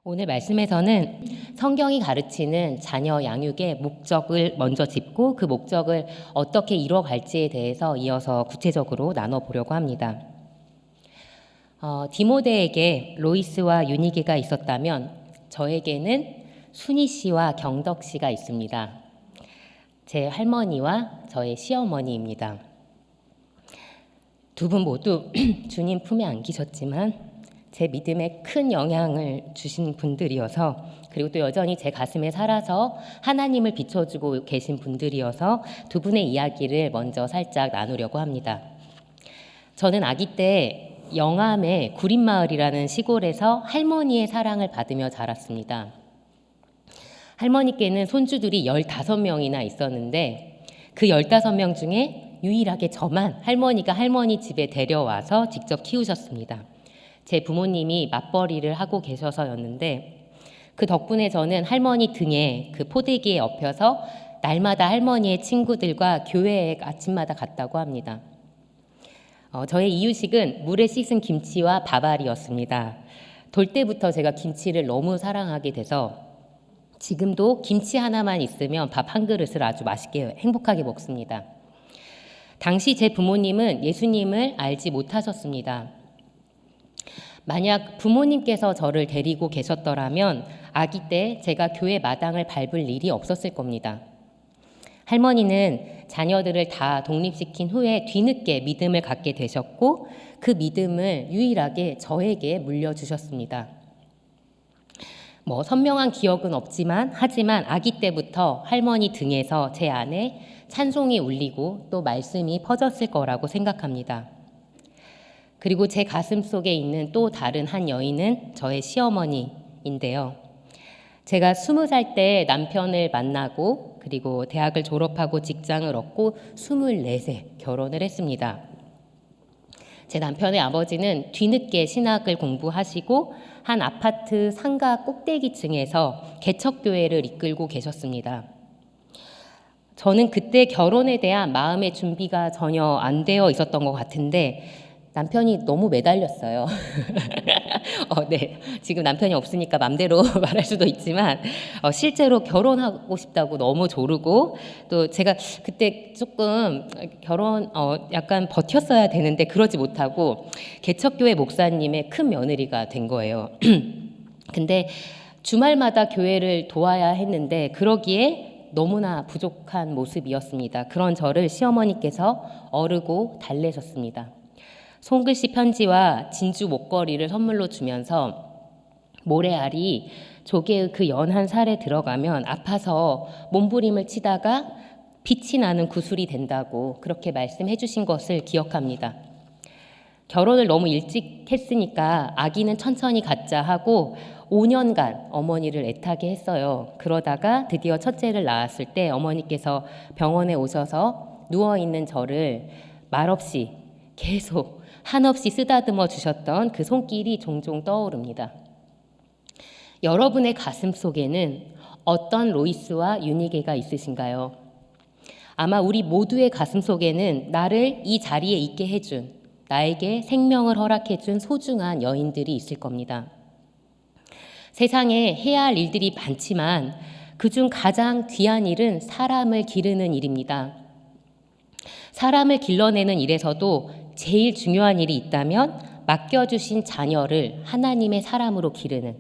오늘 말씀에서는 성경이 가르치는 자녀 양육의 목적을 먼저 짚고 그 목적을 어떻게 이뤄갈지에 대해서 이어서 구체적으로 나눠보려고 합니다. 디모데에게 로이스와 유니게가 있었다면 저에게는 순희 씨와 경덕 씨가 있습니다. 제 할머니와 저의 시어머니입니다. 두 분 모두 주님 품에 안기셨지만 제 믿음에 큰 영향을 주신 분들이어서, 그리고 또 여전히 제 가슴에 살아서 하나님을 비춰주고 계신 분들이어서 두 분의 이야기를 먼저 살짝 나누려고 합니다. 저는 아기 때 영암의 구린마을이라는 시골에서 할머니의 사랑을 받으며 자랐습니다. 할머니께는 손주들이 15명이나 있었는데 그 15명 중에 유일하게 저만 할머니가 할머니 집에 데려와서 직접 키우셨습니다. 제 부모님이 맞벌이를 하고 계셔서였는데 그 덕분에 저는 할머니 등에 그 포대기에 엎여서 날마다 할머니의 친구들과 교회에 아침마다 갔다고 합니다. 저의 이유식은 물에 씻은 김치와 밥알이었습니다. 돌 때부터 제가 김치를 너무 사랑하게 돼서 지금도 김치 하나만 있으면 밥 한 그릇을 아주 맛있게 행복하게 먹습니다. 당시 제 부모님은 예수님을 알지 못하셨습니다. 만약 부모님께서 저를 데리고 계셨더라면 아기 때 제가 교회 마당을 밟을 일이 없었을 겁니다. 할머니는 자녀들을 다 독립시킨 후에 뒤늦게 믿음을 갖게 되셨고 그 믿음을 유일하게 저에게 물려주셨습니다. 선명한 기억은 없지만 하지만 아기 때부터 할머니 등에서 제 안에 찬송이 울리고 또 말씀이 퍼졌을 거라고 생각합니다. 그리고 제 가슴 속에 있는 또 다른 한 여인은 저의 시어머니인데요. 제가 20살 때 남편을 만나고 그리고 대학을 졸업하고 직장을 얻고 24세 결혼을 했습니다. 제 남편의 아버지는 뒤늦게 신학을 공부하시고 한 아파트 상가 꼭대기층에서 개척교회를 이끌고 계셨습니다. 저는 그때 결혼에 대한 마음의 준비가 전혀 안 되어 있었던 것 같은데 남편이 너무 매달렸어요. 네. 지금 남편이 없으니까 맘대로 말할 수도 있지만 실제로 결혼하고 싶다고 너무 조르고 또 제가 그때 조금 결혼 약간 버텼어야 되는데 그러지 못하고 개척교회 목사님의 큰 며느리가 된 거예요. 근데 주말마다 교회를 도와야 했는데 그러기에 너무나 부족한 모습이었습니다. 그런 저를 시어머니께서 어르고 달래셨습니다. 손글씨 편지와 진주 목걸이를 선물로 주면서 모래알이 조개의 그 연한 살에 들어가면 아파서 몸부림을 치다가 빛이 나는 구슬이 된다고 그렇게 말씀해 주신 것을 기억합니다. 결혼을 너무 일찍 했으니까 아기는 천천히 갖자 하고 5년간 어머니를 애타게 했어요. 그러다가 드디어 첫째를 낳았을 때 어머니께서 병원에 오셔서 누워있는 저를 말없이 계속 한없이 쓰다듬어 주셨던 그 손길이 종종 떠오릅니다. 여러분의 가슴 속에는 어떤 로이스와 유니게가 있으신가요? 아마 우리 모두의 가슴 속에는 나를 이 자리에 있게 해준, 나에게 생명을 허락해준 소중한 여인들이 있을 겁니다. 세상에 해야 할 일들이 많지만 그중 가장 귀한 일은 사람을 기르는 일입니다. 사람을 길러내는 일에서도 제일 중요한 일이 있다면 맡겨주신 자녀를 하나님의 사람으로 기르는,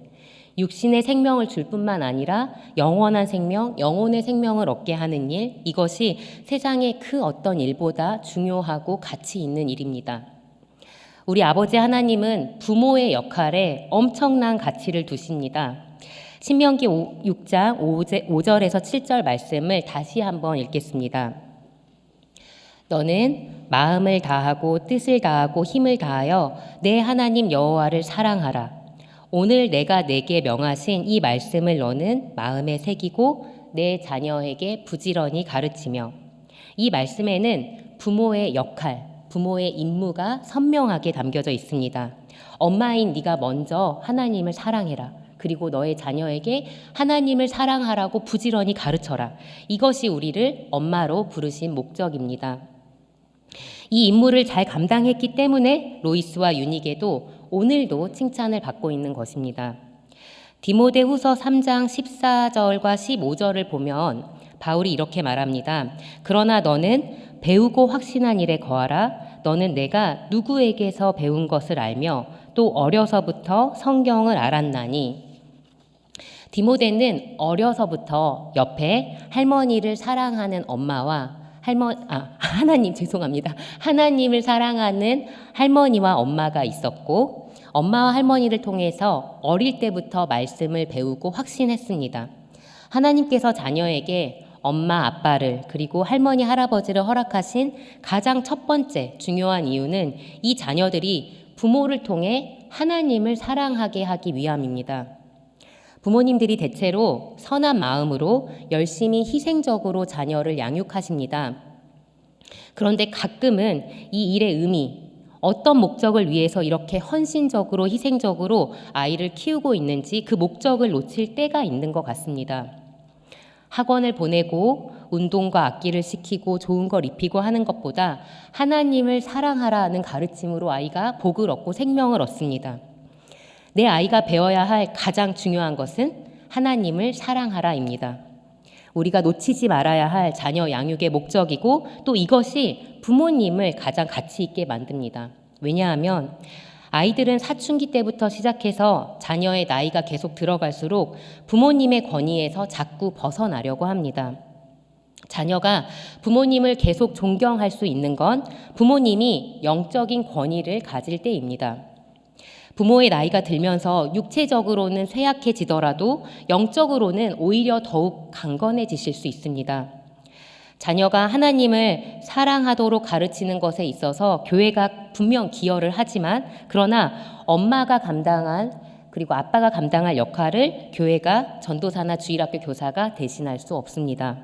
육신의 생명을 줄 뿐만 아니라 영원한 생명, 영혼의 생명을 얻게 하는 일, 이것이 세상의 그 어떤 일보다 중요하고 가치 있는 일입니다. 우리 아버지 하나님은 부모의 역할에 엄청난 가치를 두십니다. 신명기 6장 5절에서 7절 말씀을 다시 한번 읽겠습니다. 너는 마음을 다하고 뜻을 다하고 힘을 다하여 내 하나님 여호와를 사랑하라. 오늘 내가 내게 명하신 이 말씀을 너는 마음에 새기고 내 자녀에게 부지런히 가르치며. 이 말씀에는 부모의 역할, 부모의 임무가 선명하게 담겨져 있습니다. 엄마인 네가 먼저 하나님을 사랑해라. 그리고 너의 자녀에게 하나님을 사랑하라고 부지런히 가르쳐라. 이것이 우리를 엄마로 부르신 목적입니다. 이 임무를 잘 감당했기 때문에 로이스와 유니게도 오늘도 칭찬을 받고 있는 것입니다. 디모데후서 3장 14절과 15절을 보면 바울이 이렇게 말합니다. 그러나 너는 배우고 확신한 일에 거하라. 너는 내가 누구에게서 배운 것을 알며 또 어려서부터 성경을 알았나니. 디모데는 어려서부터 옆에 할머니를 사랑하는 엄마와 하나님을 사랑하는 할머니와 엄마가 있었고, 엄마와 할머니를 통해서 어릴 때부터 말씀을 배우고 확신했습니다. 하나님께서 자녀에게 엄마, 아빠를 그리고 할머니, 할아버지를 허락하신 가장 첫 번째 중요한 이유는 이 자녀들이 부모를 통해 하나님을 사랑하게 하기 위함입니다. 부모님들이 대체로 선한 마음으로 열심히 희생적으로 자녀를 양육하십니다. 그런데 가끔은 이 일의 의미, 어떤 목적을 위해서 이렇게 헌신적으로 희생적으로 아이를 키우고 있는지 그 목적을 놓칠 때가 있는 것 같습니다. 학원을 보내고 운동과 악기를 시키고 좋은 걸 입히고 하는 것보다 하나님을 사랑하라는 가르침으로 아이가 복을 얻고 생명을 얻습니다. 내 아이가 배워야 할 가장 중요한 것은 하나님을 사랑하라입니다. 우리가 놓치지 말아야 할 자녀 양육의 목적이고 또 이것이 부모님을 가장 가치 있게 만듭니다. 왜냐하면 아이들은 사춘기 때부터 시작해서 자녀의 나이가 계속 들어갈수록 부모님의 권위에서 자꾸 벗어나려고 합니다. 자녀가 부모님을 계속 존경할 수 있는 건 부모님이 영적인 권위를 가질 때입니다. 부모의 나이가 들면서 육체적으로는 쇠약해지더라도 영적으로는 오히려 더욱 강건해지실 수 있습니다. 자녀가 하나님을 사랑하도록 가르치는 것에 있어서 교회가 분명 기여를 하지만 그러나 엄마가 감당한 그리고 아빠가 감당할 역할을 교회가 전도사나 주일학교 교사가 대신할 수 없습니다.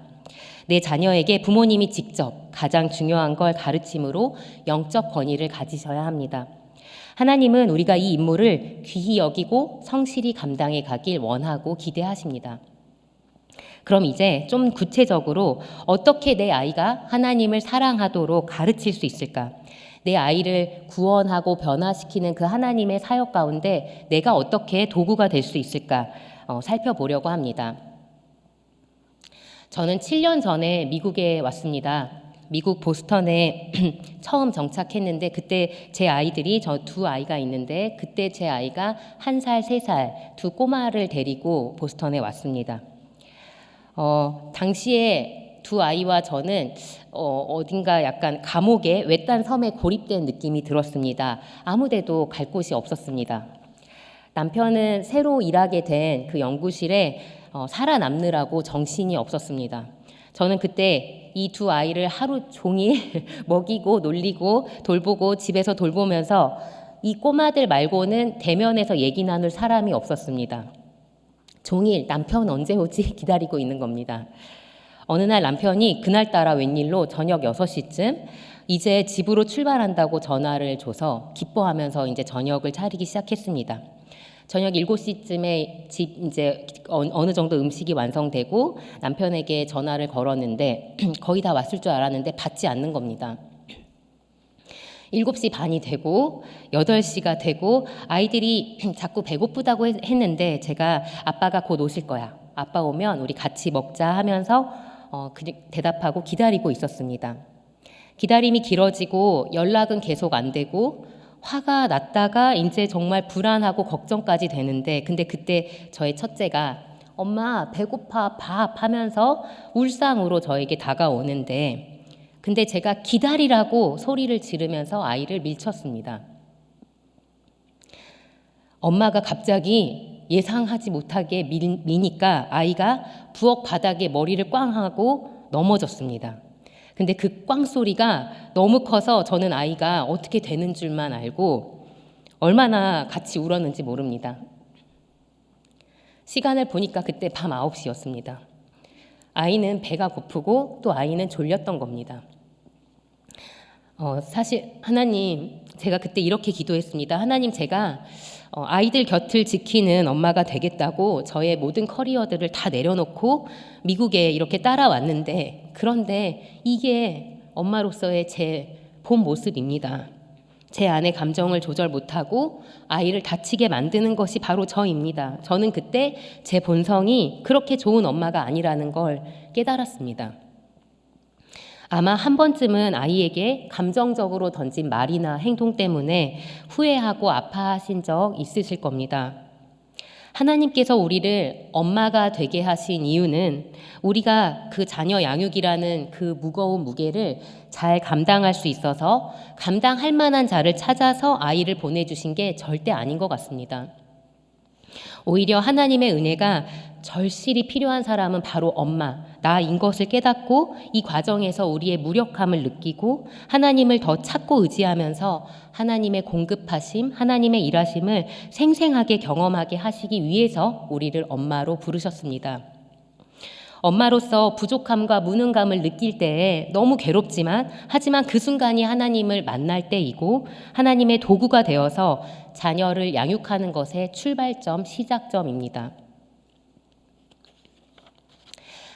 내 자녀에게 부모님이 직접 가장 중요한 걸 가르침으로 영적 권위를 가지셔야 합니다. 하나님은 우리가 이 임무를 귀히 여기고 성실히 감당해 가길 원하고 기대하십니다. 그럼 이제 좀 구체적으로 어떻게 내 아이가 하나님을 사랑하도록 가르칠 수 있을까? 내 아이를 구원하고 변화시키는 그 하나님의 사역 가운데 내가 어떻게 도구가 될 수 있을까? 살펴보려고 합니다. 저는 7년 전에 미국에 왔습니다. 미국 보스턴에 처음 정착했는데 그때 제 아이들이 저 두 아이가 있는데 그때 제 아이가 1살, 3살 두 꼬마를 데리고 보스턴에 왔습니다. 당시에 두 아이와 저는 어딘가 약간 감옥의 외딴 섬에 고립된 느낌이 들었습니다. 아무데도 갈 곳이 없었습니다. 남편은 새로 일하게 된 그 연구실에 살아남느라고 정신이 없었습니다. 저는 그때 이 두 아이를 하루 종일 먹이고 놀리고 돌보고 집에서 돌보면서 이 꼬마들 말고는 대면에서 얘기 나눌 사람이 없었습니다. 종일 남편 언제 오지 기다리고 있는 겁니다. 어느 날 남편이 그날따라 웬일로 저녁 6시쯤 이제 집으로 출발한다고 전화를 줘서 기뻐하면서 이제 저녁을 차리기 시작했습니다. 저녁 7시쯤에 집 이제 어느 정도 음식이 완성되고 남편에게 전화를 걸었는데 거의 다 왔을 줄 알았는데 받지 않는 겁니다. 7시 반이 되고 8시가 되고 아이들이 자꾸 배고프다고 했는데 제가 아빠가 곧 오실 거야. 아빠 오면 우리 같이 먹자 하면서 대답하고 기다리고 있었습니다. 기다림이 길어지고 연락은 계속 안 되고 화가 났다가 이제 정말 불안하고 걱정까지 되는데 근데 그때 저의 첫째가 엄마 배고파 밥 하면서 울상으로 저에게 다가오는데 근데 제가 기다리라고 소리를 지르면서 아이를 밀쳤습니다. 엄마가 갑자기 예상하지 못하게 미니까 아이가 부엌 바닥에 머리를 꽝 하고 넘어졌습니다. 근데 그 꽝 소리가 너무 커서 저는 아이가 어떻게 되는 줄만 알고 얼마나 같이 울었는지 모릅니다. 시간을 보니까 그때 밤 9시였습니다. 아이는 배가 고프고 또 아이는 졸렸던 겁니다. 사실 하나님, 제가 그때 이렇게 기도했습니다. 하나님, 제가 아이들 곁을 지키는 엄마가 되겠다고 저의 모든 커리어들을 다 내려놓고 미국에 이렇게 따라왔는데 그런데 이게 엄마로서의 제 본 모습입니다. 제 안의 감정을 조절 못하고 아이를 다치게 만드는 것이 바로 저입니다. 저는 그때 제 본성이 그렇게 좋은 엄마가 아니라는 걸 깨달았습니다. 아마 한 번쯤은 아이에게 감정적으로 던진 말이나 행동 때문에 후회하고 아파하신 적 있으실 겁니다. 하나님께서 우리를 엄마가 되게 하신 이유는 우리가 그 자녀 양육이라는 그 무거운 무게를 잘 감당할 수 있어서 감당할 만한 자를 찾아서 아이를 보내주신 게 절대 아닌 것 같습니다. 오히려 하나님의 은혜가 절실히 필요한 사람은 바로 엄마, 나인 것을 깨닫고 이 과정에서 우리의 무력함을 느끼고 하나님을 더 찾고 의지하면서 하나님의 공급하심, 하나님의 일하심을 생생하게 경험하게 하시기 위해서 우리를 엄마로 부르셨습니다. 엄마로서 부족함과 무능감을 느낄 때에 너무 괴롭지만 하지만 그 순간이 하나님을 만날 때이고 하나님의 도구가 되어서 자녀를 양육하는 것의 출발점, 시작점입니다.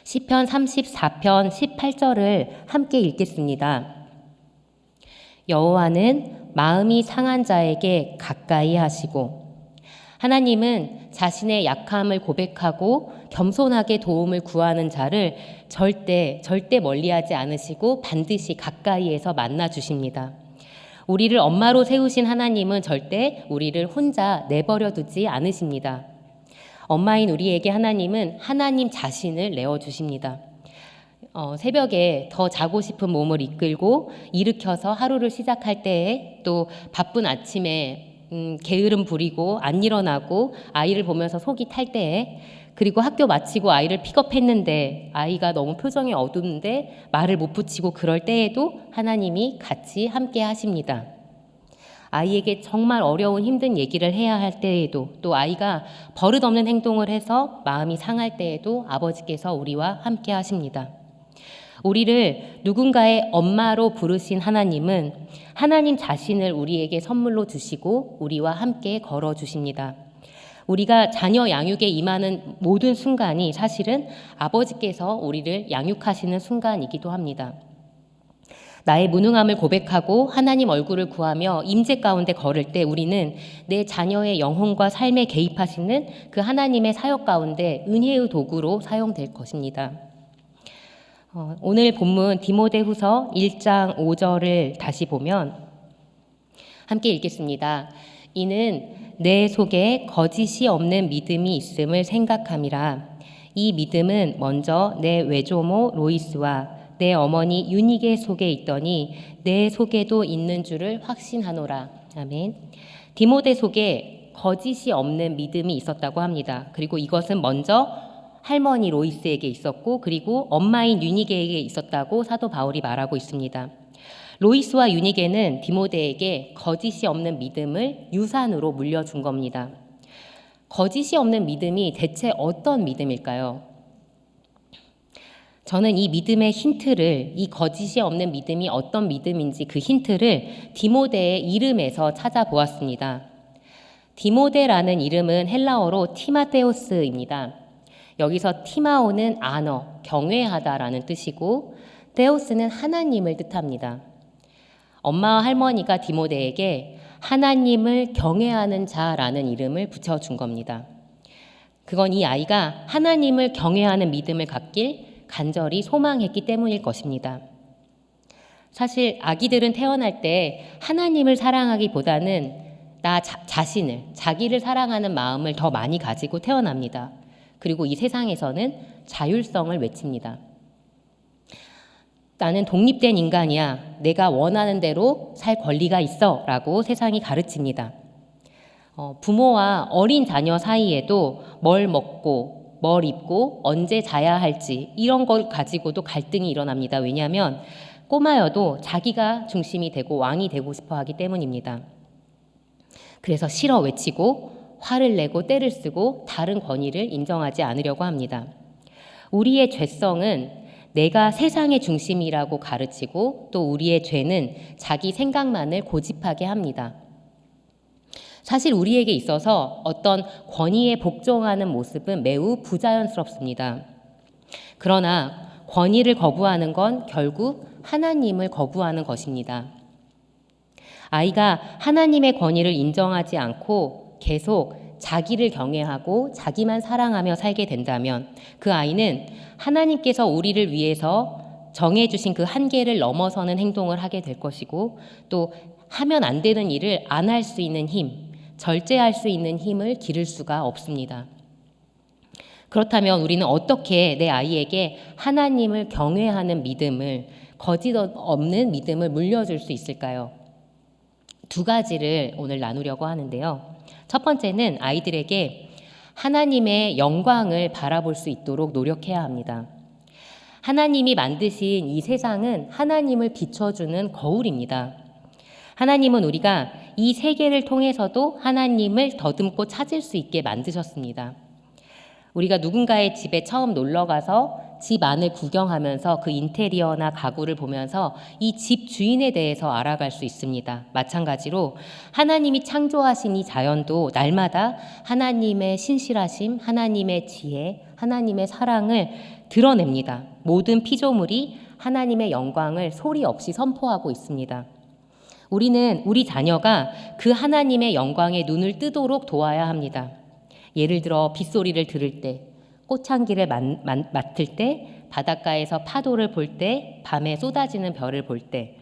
시편 34편 18절을 함께 읽겠습니다. 여호와는 마음이 상한 자에게 가까이 하시고 하나님은 자신의 약함을 고백하고 겸손하게 도움을 구하는 자를 절대 멀리하지 않으시고 반드시 가까이에서 만나 주십니다. 우리를 엄마로 세우신 하나님은 절대 우리를 혼자 내버려 두지 않으십니다. 엄마인 우리에게 하나님은 하나님 자신을 내어주십니다. 새벽에 더 자고 싶은 몸을 이끌고 일으켜서 하루를 시작할 때에 또 바쁜 아침에 게으름 부리고 안 일어나고 아이를 보면서 속이 탈 때에 그리고 학교 마치고 아이를 픽업했는데 아이가 너무 표정이 어두운데 말을 못 붙이고 그럴 때에도 하나님이 같이 함께 하십니다. 아이에게 정말 어려운 힘든 얘기를 해야 할 때에도 또 아이가 버릇없는 행동을 해서 마음이 상할 때에도 아버지께서 우리와 함께 하십니다. 우리를 누군가의 엄마로 부르신 하나님은 하나님 자신을 우리에게 선물로 주시고 우리와 함께 걸어주십니다. 우리가 자녀 양육에 임하는 모든 순간이 사실은 아버지께서 우리를 양육하시는 순간이기도 합니다. 나의 무능함을 고백하고 하나님 얼굴을 구하며 임재 가운데 걸을 때 우리는 내 자녀의 영혼과 삶에 개입하시는 그 하나님의 사역 가운데 은혜의 도구로 사용될 것입니다. 오늘 본문 디모데후서 1장 5절을 다시 보면 함께 읽겠습니다. 이는 내 속에 거짓이 없는 믿음이 있음을 생각함이라. 이 믿음은 먼저 내 외조모 로이스와 내 어머니 유니게 속에 있더니 내 속에도 있는 줄을 확신하노라. 아멘. 디모데 속에 거짓이 없는 믿음이 있었다고 합니다. 그리고 이것은 먼저 할머니 로이스에게 있었고 그리고 엄마인 유니게에게 있었다고 사도 바울이 말하고 있습니다. 로이스와 유니게는 디모데에게 거짓이 없는 믿음을 유산으로 물려준 겁니다. 거짓이 없는 믿음이 대체 어떤 믿음일까요? 저는 이 믿음의 힌트를, 이 거짓이 없는 믿음이 어떤 믿음인지 그 힌트를 디모데의 이름에서 찾아보았습니다. 디모데라는 이름은 헬라어로 티마테오스입니다. 여기서 티마오는 아너, 경외하다라는 뜻이고 데오스는 하나님을 뜻합니다. 엄마와 할머니가 디모데에게 하나님을 경외하는 자라는 이름을 붙여준 겁니다. 그건 이 아이가 하나님을 경외하는 믿음을 갖길 간절히 소망했기 때문일 것입니다. 사실 아기들은 태어날 때 하나님을 사랑하기보다는 나 자신을, 자기를 사랑하는 마음을 더 많이 가지고 태어납니다. 그리고 이 세상에서는 자율성을 외칩니다. 나는 독립된 인간이야. 내가 원하는 대로 살 권리가 있어. 라고 세상이 가르칩니다. 부모와 어린 자녀 사이에도 뭘 먹고 뭘 입고 언제 자야 할지 이런 걸 가지고도 갈등이 일어납니다. 왜냐하면 꼬마여도 자기가 중심이 되고 왕이 되고 싶어 하기 때문입니다. 그래서 싫어 외치고 화를 내고 때를 쓰고 다른 권위를 인정하지 않으려고 합니다. 우리의 죄성은 내가 세상의 중심이라고 가르치고 또 우리의 죄는 자기 생각만을 고집하게 합니다. 사실 우리에게 있어서 어떤 권위에 복종하는 모습은 매우 부자연스럽습니다. 그러나 권위를 거부하는 건 결국 하나님을 거부하는 것입니다. 아이가 하나님의 권위를 인정하지 않고 계속 자기를 경외하고 자기만 사랑하며 살게 된다면 그 아이는 하나님께서 우리를 위해서 정해주신 그 한계를 넘어서는 행동을 하게 될 것이고 또 하면 안 되는 일을 안 할 수 있는 힘, 절제할 수 있는 힘을 기를 수가 없습니다. 그렇다면 우리는 어떻게 내 아이에게 하나님을 경외하는 믿음을, 거짓 없는 믿음을 물려줄 수 있을까요? 두 가지를 오늘 나누려고 하는데요. 첫 번째는 아이들에게 하나님의 영광을 바라볼 수 있도록 노력해야 합니다. 하나님이 만드신 이 세상은 하나님을 비춰주는 거울입니다. 하나님은 우리가 이 세계를 통해서도 하나님을 더듬고 찾을 수 있게 만드셨습니다. 우리가 누군가의 집에 처음 놀러가서 집 안을 구경하면서 그 인테리어나 가구를 보면서 이 집 주인에 대해서 알아갈 수 있습니다. 마찬가지로 하나님이 창조하신 이 자연도 날마다 하나님의 신실하심, 하나님의 지혜, 하나님의 사랑을 드러냅니다. 모든 피조물이 하나님의 영광을 소리 없이 선포하고 있습니다. 우리는 우리 자녀가 그 하나님의 영광에 눈을 뜨도록 도와야 합니다. 예를 들어 빗소리를 들을 때, 꽃향기를 맡을 때, 바닷가에서 파도를 볼 때, 밤에 쏟아지는 별을 볼 때,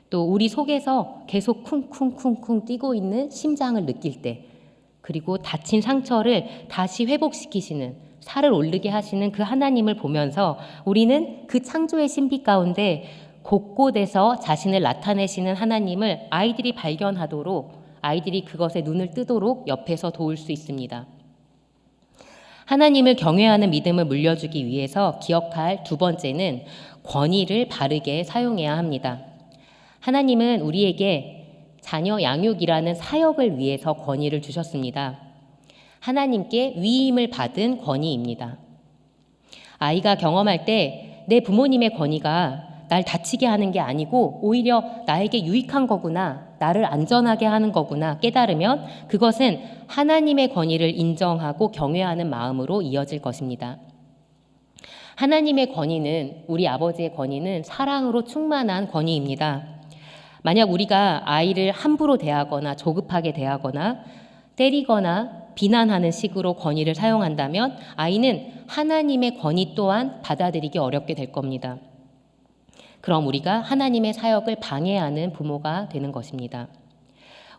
또 우리 속에서 계속 쿵쿵쿵쿵 뛰고 있는 심장을 느낄 때, 그리고 다친 상처를 다시 회복시키시는, 살을 오르게 하시는 그 하나님을 보면서 우리는 그 창조의 신비 가운데 곳곳에서 자신을 나타내시는 하나님을 아이들이 발견하도록, 아이들이 그것에 눈을 뜨도록 옆에서 도울 수 있습니다. 하나님을 경외하는 믿음을 물려주기 위해서 기억할 두 번째는 권위를 바르게 사용해야 합니다. 하나님은 우리에게 자녀 양육이라는 사역을 위해서 권위를 주셨습니다. 하나님께 위임을 받은 권위입니다. 아이가 경험할 때 내 부모님의 권위가 날 다치게 하는 게 아니고 오히려 나에게 유익한 거구나, 나를 안전하게 하는 거구나 깨달으면 그것은 하나님의 권위를 인정하고 경외하는 마음으로 이어질 것입니다. 하나님의 권위는, 우리 아버지의 권위는 사랑으로 충만한 권위입니다. 만약 우리가 아이를 함부로 대하거나 조급하게 대하거나 때리거나 비난하는 식으로 권위를 사용한다면 아이는 하나님의 권위 또한 받아들이기 어렵게 될 겁니다. 그럼 우리가 하나님의 사역을 방해하는 부모가 되는 것입니다.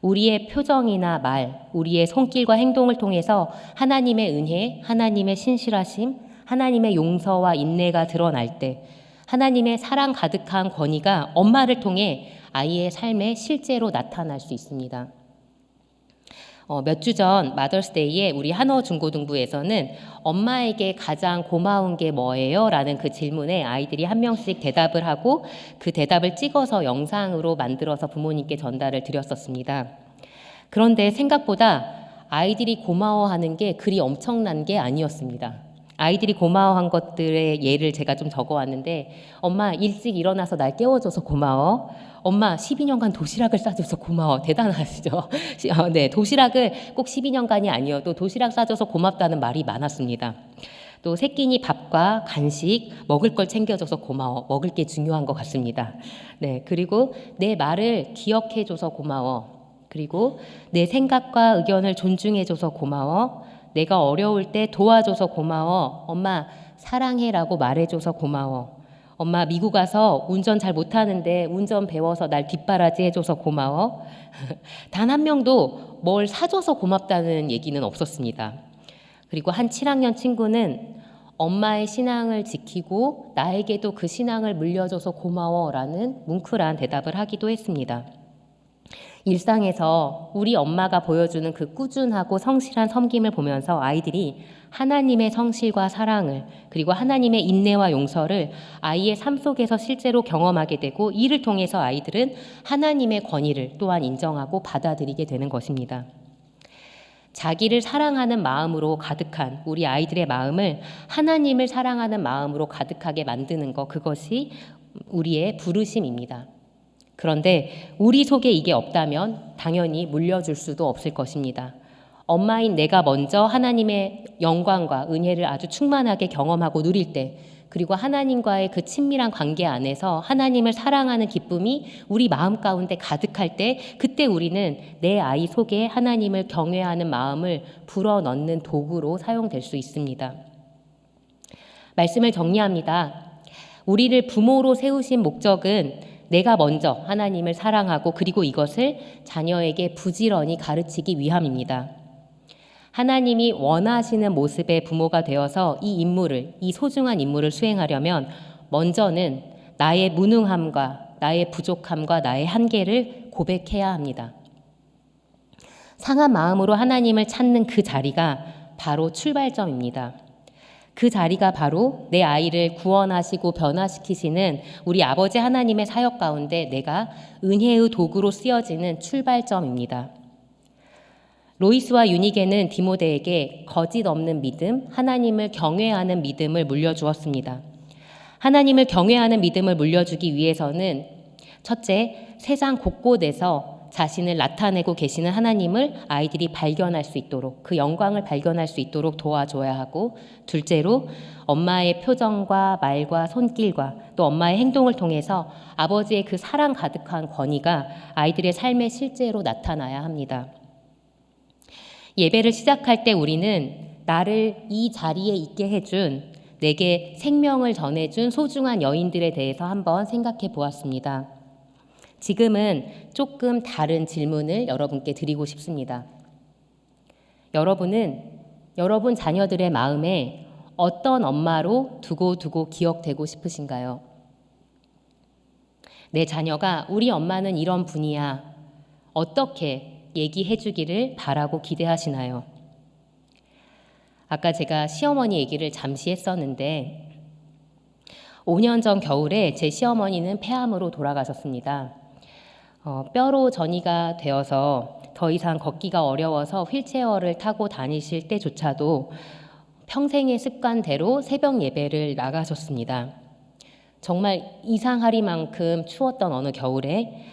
우리의 표정이나 말, 우리의 손길과 행동을 통해서 하나님의 은혜, 하나님의 신실하심, 하나님의 용서와 인내가 드러날 때 하나님의 사랑 가득한 권위가 엄마를 통해 아이의 삶에 실제로 나타날 수 있습니다. 몇 주 전 마더스데이에 우리 한어 중고등부에서는 엄마에게 가장 고마운 게 뭐예요? 라는 그 질문에 아이들이 한 명씩 대답을 하고 그 대답을 찍어서 영상으로 만들어서 부모님께 전달을 드렸었습니다. 그런데 생각보다 아이들이 고마워하는 게 그리 엄청난 게 아니었습니다. 아이들이 고마워한 것들의 예를 제가 좀 적어왔는데, 엄마 일찍 일어나서 날 깨워줘서 고마워. 엄마 12년간 도시락을 싸줘서 고마워. 대단하시죠? 네, 도시락을 꼭 12년간이 아니어도 도시락 싸줘서 고맙다는 말이 많았습니다. 또 새끼니 밥과 간식, 먹을 걸 챙겨줘서 고마워. 먹을 게 중요한 것 같습니다. 네, 그리고 내 말을 기억해줘서 고마워. 그리고 내 생각과 의견을 존중해줘서 고마워. 내가 어려울 때 도와줘서 고마워. 엄마 사랑해라고 말해줘서 고마워. 엄마 미국 가서 운전 잘 못하는데 운전 배워서 날 뒷바라지 해줘서 고마워. 단 한 명도 뭘 사줘서 고맙다는 얘기는 없었습니다. 그리고 한 7학년 친구는 엄마의 신앙을 지키고 나에게도 그 신앙을 물려줘서 고마워라는 뭉클한 대답을 하기도 했습니다. 일상에서 우리 엄마가 보여주는 그 꾸준하고 성실한 섬김을 보면서 아이들이 하나님의 성실과 사랑을, 그리고 하나님의 인내와 용서를 아이의 삶 속에서 실제로 경험하게 되고, 이를 통해서 아이들은 하나님의 권위를 또한 인정하고 받아들이게 되는 것입니다. 자기를 사랑하는 마음으로 가득한 우리 아이들의 마음을 하나님을 사랑하는 마음으로 가득하게 만드는 것, 그것이 우리의 부르심입니다. 그런데 우리 속에 이게 없다면 당연히 물려줄 수도 없을 것입니다. 엄마인 내가 먼저 하나님의 영광과 은혜를 아주 충만하게 경험하고 누릴 때 그리고 하나님과의 그 친밀한 관계 안에서 하나님을 사랑하는 기쁨이 우리 마음 가운데 가득할 때, 그때 우리는 내 아이 속에 하나님을 경외하는 마음을 불어넣는 도구로 사용될 수 있습니다. 말씀을 정리합니다. 우리를 부모로 세우신 목적은 내가 먼저 하나님을 사랑하고 그리고 이것을 자녀에게 부지런히 가르치기 위함입니다. 하나님이 원하시는 모습의 부모가 되어서 이 소중한 임무를 수행하려면 먼저는 나의 무능함과 나의 부족함과 나의 한계를 고백해야 합니다. 상한 마음으로 하나님을 찾는 그 자리가 바로 출발점입니다. 그 자리가 바로 내 아이를 구원하시고 변화시키시는 우리 아버지 하나님의 사역 가운데 내가 은혜의 도구로 쓰여지는 출발점입니다. 로이스와 유니게는 디모데에게 거짓 없는 믿음, 하나님을 경외하는 믿음을 물려주었습니다. 하나님을 경외하는 믿음을 물려주기 위해서는 첫째, 세상 곳곳에서 자신을 나타내고 계시는 하나님을 아이들이 발견할 수 있도록, 그 영광을 발견할 수 있도록 도와줘야 하고, 둘째로 엄마의 표정과 말과 손길과 또 엄마의 행동을 통해서 아버지의 그 사랑 가득한 권위가 아이들의 삶에 실제로 나타나야 합니다. 예배를 시작할 때 우리는 나를 이 자리에 있게 해준, 내게 생명을 전해준 소중한 여인들에 대해서 한번 생각해 보았습니다. 지금은 조금 다른 질문을 여러분께 드리고 싶습니다. 여러분은 여러분 자녀들의 마음에 어떤 엄마로 두고두고 기억되고 싶으신가요? 내 자녀가 우리 엄마는 이런 분이야, 어떻게 얘기해 주기를 바라고 기대하시나요? 아까 제가 시어머니 얘기를 잠시 했었는데 5년 전 겨울에 제 시어머니는 폐암으로 돌아가셨습니다. 뼈로 전이가 되어서 더 이상 걷기가 어려워서 휠체어를 타고 다니실 때조차도 평생의 습관대로 새벽 예배를 나가셨습니다. 정말 이상하리만큼 추웠던 어느 겨울에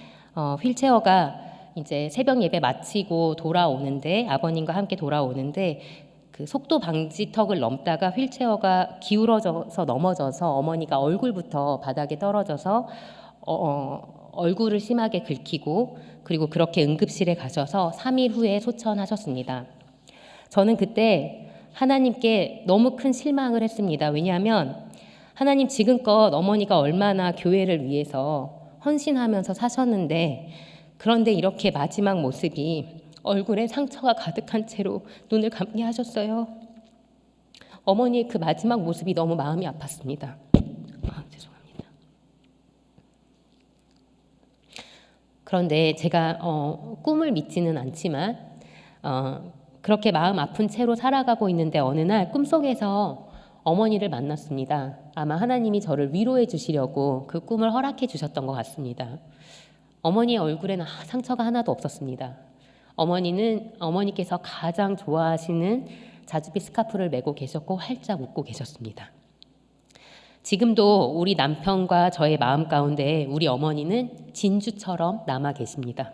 휠체어가 이제 새벽 예배 마치고 돌아오는데, 아버님과 함께 돌아오는데 그 속도 방지턱을 넘다가 휠체어가 기울어져서 넘어져서 어머니가 얼굴부터 바닥에 떨어져서 얼굴을 심하게 긁히고, 그리고 그렇게 응급실에 가셔서 3일 후에 소천하셨습니다. 저는 그때 하나님께 너무 큰 실망을 했습니다. 왜냐하면 하나님, 지금껏 어머니가 얼마나 교회를 위해서 헌신하면서 사셨는데, 그런데 이렇게 마지막 모습이 얼굴에 상처가 가득한 채로 눈을 감게 하셨어요. 어머니의 그 마지막 모습이 너무 마음이 아팠습니다. 죄송합니다. 그런데 제가 꿈을 믿지는 않지만 그렇게 마음 아픈 채로 살아가고 있는데 어느 날 꿈속에서 어머니를 만났습니다. 아마 하나님이 저를 위로해 주시려고 그 꿈을 허락해 주셨던 것 같습니다. 어머니의 얼굴에는 상처가 하나도 없었습니다. 어머니께서 가장 좋아하시는 자주빛 스카프를 메고 계셨고 활짝 웃고 계셨습니다. 지금도 우리 남편과 저의 마음 가운데 우리 어머니는 진주처럼 남아 계십니다.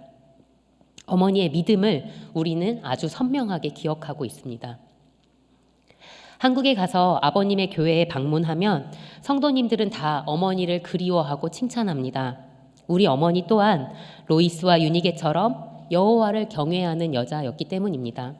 어머니의 믿음을 우리는 아주 선명하게 기억하고 있습니다. 한국에 가서 아버님의 교회에 방문하면 성도님들은 다 어머니를 그리워하고 칭찬합니다. 우리 어머니 또한 로이스와 유니게처럼 여호와를 경외하는 여자였기 때문입니다.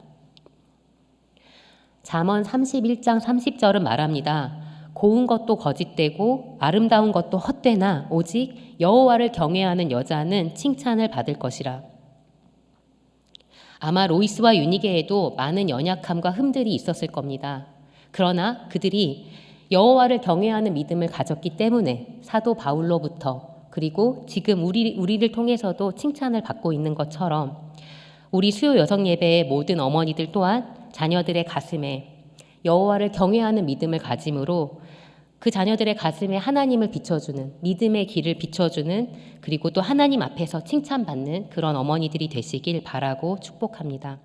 잠언 31장 30절은 말합니다. 고운 것도 거짓되고 아름다운 것도 헛되나 오직 여호와를 경외하는 여자는 칭찬을 받을 것이라. 아마 로이스와 유니게에도 많은 연약함과 흠들이 있었을 겁니다. 그러나 그들이 여호와를 경외하는 믿음을 가졌기 때문에 사도 바울로부터, 그리고 지금 우리를 통해서도 칭찬을 받고 있는 것처럼 우리 수요 여성 예배의 모든 어머니들 또한 자녀들의 가슴에 여호와를 경외하는 믿음을 가짐으로 그 자녀들의 가슴에 하나님을 비춰주는, 믿음의 길을 비춰주는, 그리고 또 하나님 앞에서 칭찬받는 그런 어머니들이 되시길 바라고 축복합니다.